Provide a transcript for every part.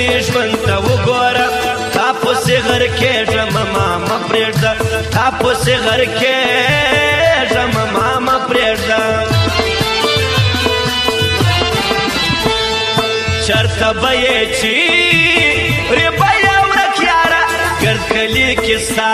سړي ژوند ته وګوره تا پسې غر کېږم ماما پرېږده تا پسې غر کېږم ماما پرېږده چرته به یې چې پرې به یې ورک یاره ګرد کلي کې ستا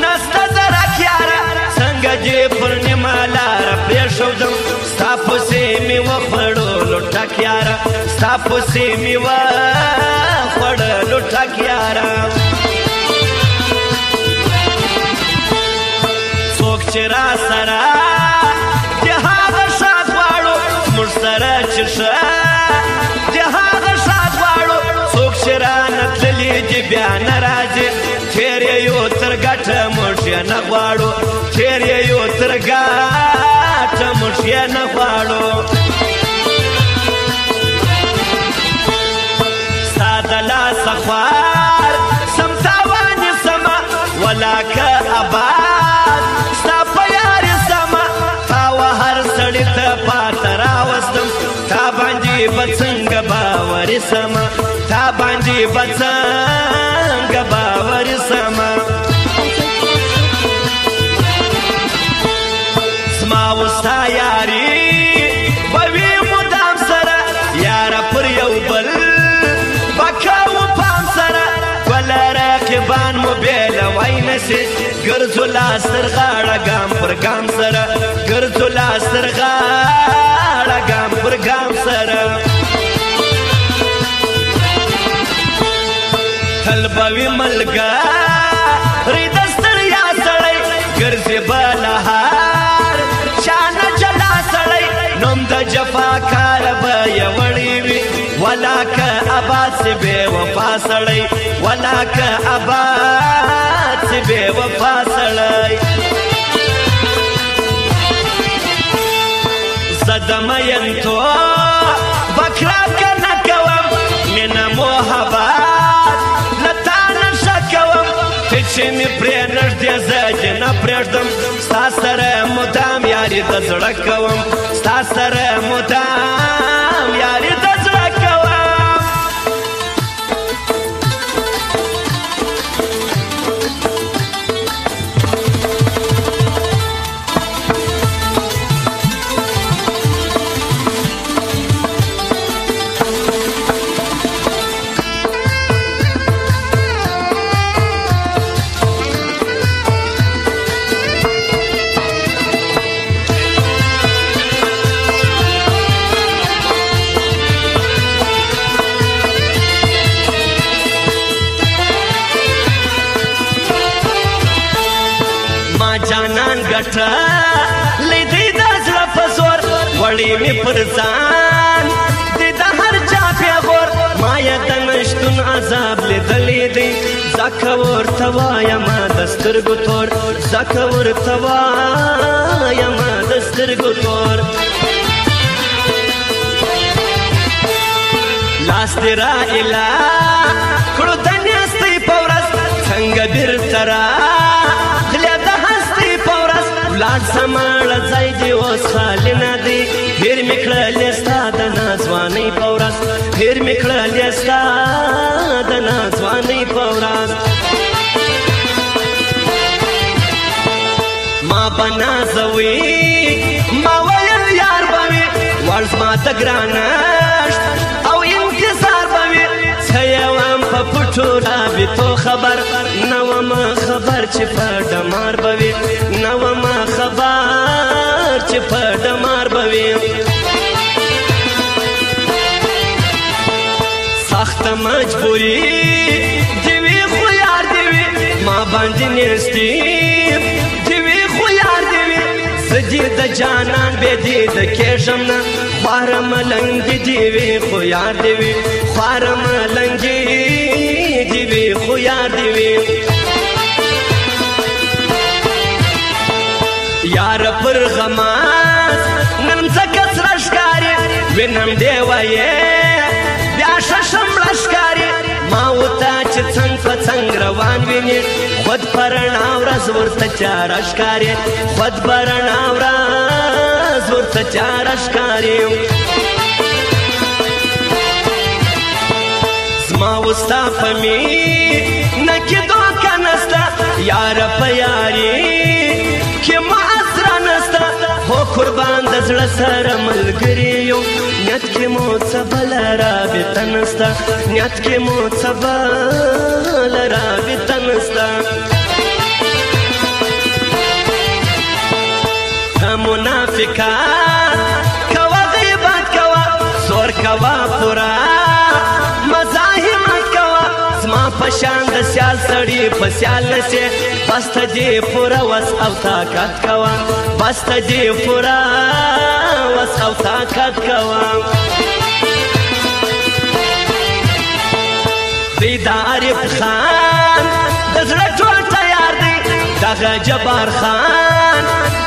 نسته زرک یاره څنګه دې پر نیمه لاره پرېښودم ستا پسې مې وخوړلو ټک یاره ستا پسې مې وخوړلو ټک یاره څوک چې را سره د هغه شا غواړو موږ سره چې ښه د هغه شا غواړو څوک چې رانه تللي دي بیا نه راځي تېر یې یو تر ګټه موږ یې نه غواړو تېر یې یو تر ګټه موږ یې نه غواړو ستا د لاسه خوار سم تاوانې سمه ولاکه آباد ستا په یارې سمه تا هر سړي ته پاته راوستم تا باندې به څنګه باورې سمه تا باندې به څنګه باورې سمه زما و ستا یاري به وي مدام سره یاره پر یو بل به کوو پام سره ګله رقیبان مو بېلوی نشي ګرځو لاس تر غاړه ګام پر ګام سره ګرځو لاس تر غاړه ګام پر ګام سره تل به وي ملګری د ستړیا سړی ګرځې به لهار چا نه جلا سړی نوم د جفاکاره به یې وړی وي ولاکه آباد سي بې وفا سړی ولاکه آباد سي بې وفا سړی زه د مینتو بکراکه نه کوم مینه محبت له تا نشه کوم ته چې مې پرې نږدې زه دې نه پرېږدم ستا سره مدام یاري د زړه کوم ستا سره مدام یاري د زړه کوم جانان ګټه لیدې د زړه په زور وړې مې پر ځان د هر چا پیغور ما یې د نشتون عذاب لیدلی دی ځکه ورته وایم د سترګو تور ځکه ورته وایم د سترګو تور لاس دې را ایله کړو د نیستۍ په ورځ څنګه بېرته راغلې لاړ سماړه ځای دې اوس خالي نه دی هېر مې کړلې ستا د ناځوانۍ په ورځ هېر مې کړلې ستا د ناځوانۍ په ورځ ما به نازوي ما ویل یار به وي وړ زما د ګرانښت او انتظار به وي څه یې وم په پټو رابطو خبر نه وم خبر چې په ډمار به وي نه وم خبر چې په ډمار به وي سخته مجبوري دې وي خو یار دې وي ما باندې نیستي دې وي خو یار دې وي زه دې د جانان بې دې د کېږم نه خواره ملنګې دې وي خو یار دې وي خواره ملنګې دې وي خو یار دې وي یار پر غماز نن ځکه سره ښکاري وینم دې وایې بیا ششم مړه ښکاري ما ورته چې څنګ په څنګ روان ویني خود په رڼا ورځ ورته چاره ښکاري خود په رڼا ورځ ورته چاره ښکاري ستا په مینه کې دوکه نسته یاره په یاري کې معذره نسته هو قربان د زړه سره ملګري یو نیت کې مو څه بله رابطه نسته نیت کې مو څه بله رابطه نسته منافقان کوه غیبت کوه زور کوه پوره مزاحمت کوه زما په شان د سیال سړي په سیال نسې بس ته دې پوره وس او طاقت کوه بس ته دې پوره وس او طاقت کوه دوی د عارف خان د زړه ټول تیار دی دغه جبار خان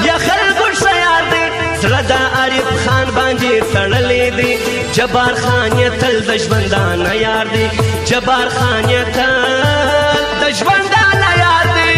یا خلکو شیار دی زړه د عارف خان باندې تړلی دی جبار خان یې تل د ژوندانه یار دی جبار خان یې تل د ژوندانه یار دی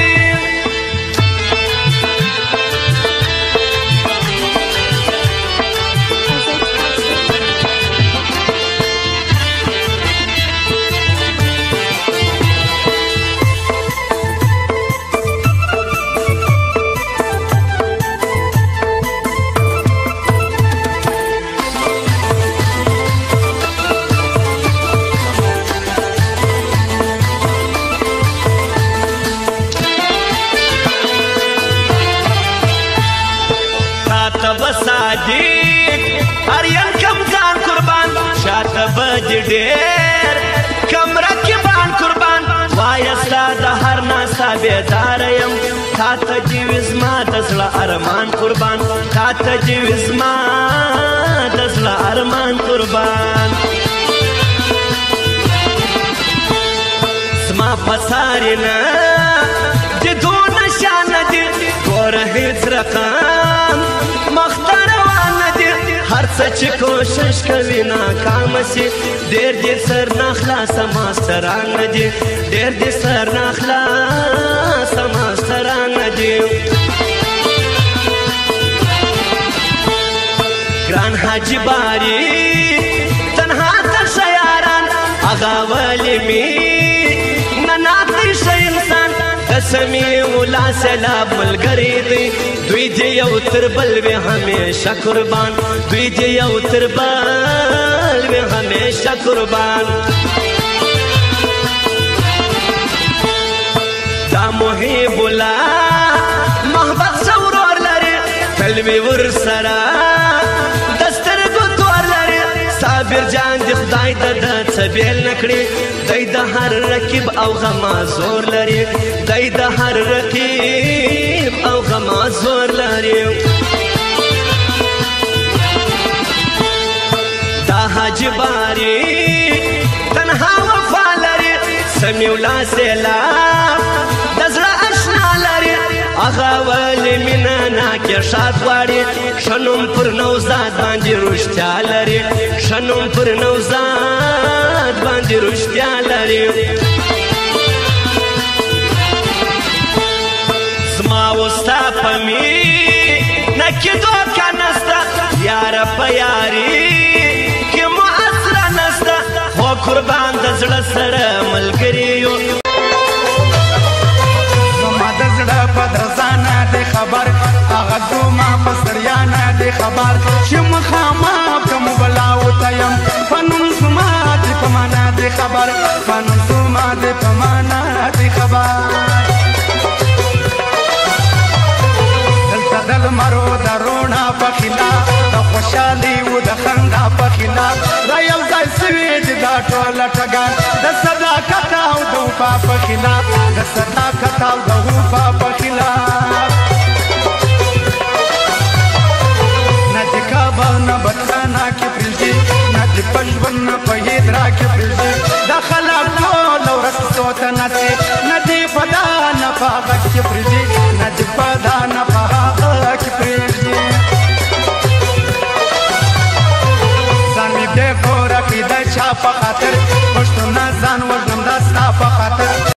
ارین کم ځان قربان شاته به دې ډېر کم رقیبان قربان وایه ستا د هر ناسته بېداره یم تا ته دې وي زما د زړه ارمان قربان تا ته دې وي زما د زړه ارمان قربان زما په ساري نه د دونه شان نه دي ګوره هېڅ رقم مخته روانه دي هر څه چې کوشش کوي ناکامه سي ډېر دې سر نه خلاصه ماستران نه دي ډېر دې سر نه خلاصه ماستران نه دي ګران حاجي باري تنها تشه یاران هغه ولې مې نه ناتی شه انسان قسمی مولا سیلاب ملګری دی دوی دې یو تر بل وي همیشه قربان دوی دې یو تر بل وي همیشه قربان دا محب الله محبت ورور لري تل وي ورسره د سترګو تور لري صابر جان دې خدای د ده څه بېل نه کړي دی د هر رقیب او غما زور لري دی د هر رقیب او غما زور لري دا حاجي باري تنها وفا لري سمیولا سیلاب د زړه اشنا لري هغه ولې مینه ناکې شاد غواړي ښه نوم پر نوزاد باندې رښتیا لري ښه نوم پر نوزاد باندې رښتیا لري زما و ستا په مینه کې دوکه نسته یاره په یاري کې معذره نسته خو قربان د زړه سره ملګري یو زما د زړه په درزانه دی خبر هغه دوما په ستړیا نه دی خبر چې مخامخ کوم بلا ورته یم په نوم زما دې په معنا دی خبر په نوم زما دې په معنا دی خبر دلته د لمرو د روڼا په خلاف د خوشحالي و د خندا په خلاف را یو ځای سوي چې دا ټوله ټګان د صداقت او د وفا په خلاف د صداقت او د وفا په خلاف نه د کعبه نه بتخانه کې پرېږدي نه د په ژوند نه په هدرا کې پرېږدي دا خلک ټوله ورځ څو ته نڅي نه د په دا نه په هغه کې پرېږدي نه د په دا نه په هغه کې پرېږدي ځان مې بې کوره کړي د چا په خاطر